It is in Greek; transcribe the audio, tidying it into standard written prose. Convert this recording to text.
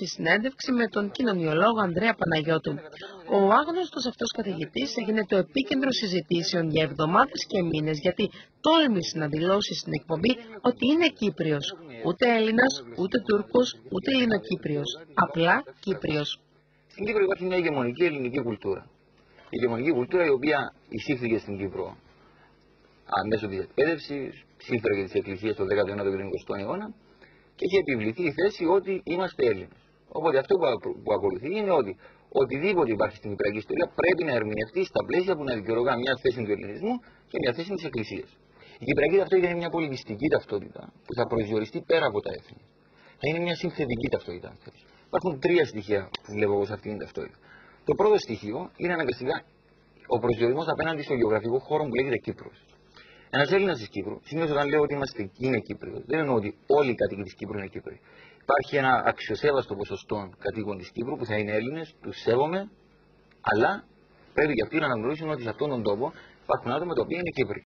η συνέντευξη με τον κοινωνιολόγο Ανδρέα Παναγιώτου. Ο άγνωστος αυτός καθηγητής έγινε το επίκεντρο συζητήσεων για εβδομάδες και μήνες, γιατί τόλμησε να δηλώσει στην εκπομπή ότι είναι Κύπριος. Ούτε Έλληνας, ούτε Τούρκος, ούτε Ελληνοκύπριος. Απλά Κύπριος. Στην Κύπρο υπάρχει μια ηγεμονική ελληνική κουλτούρα. Η ηγεμονική κουλτούρα η οποία εισήχθηκε στην Κύπρο μέσω της εκπαίδευσης, σύμφωνα και της Εκκλησίας το 19ο και τον 20ο αιώνα και έχει επιβληθεί η θέση ότι είμαστε Έλληνες. Οπότε αυτό που ακολουθεί είναι ότι οτιδήποτε υπάρχει στην Κυπριακή ιστορία πρέπει να ερμηνευτεί στα πλαίσια που να δικαιολογά μια θέση του ελληνισμού και μια θέση της Εκκλησίας. Η Κυπριακή ταυτότητα είναι μια πολιτιστική ταυτότητα που θα προσδιοριστεί πέρα από τα έθνη. Θα είναι μια συνθετική ταυτότητα. Υπάρχουν τρία στοιχεία που βλέπω εγώ σε αυτήν την ταυτότητα. Το πρώτο στοιχείο είναι αναγκαστικά ο προσδιορισμός απέναντι στο γεωγραφικό χώρο που λέγεται Κύπρος. Ένας Έλληνας της Κύπρου, συνήθως όταν λέω ότι είναι Κύπριος, δεν εννοώ ότι όλοι οι κατοίκοι της Κύπρου είναι Κύπροι. Υπάρχει ένα αξιοσέβαστο ποσοστό κατοίκων της Κύπρου που θα είναι Έλληνες, τους σέβομαι, αλλά πρέπει και αυτοί να αναγνωρίσουν ότι σε αυτόν τον τόπο υπάρχουν άτομα τα οποία είναι Κύπροι.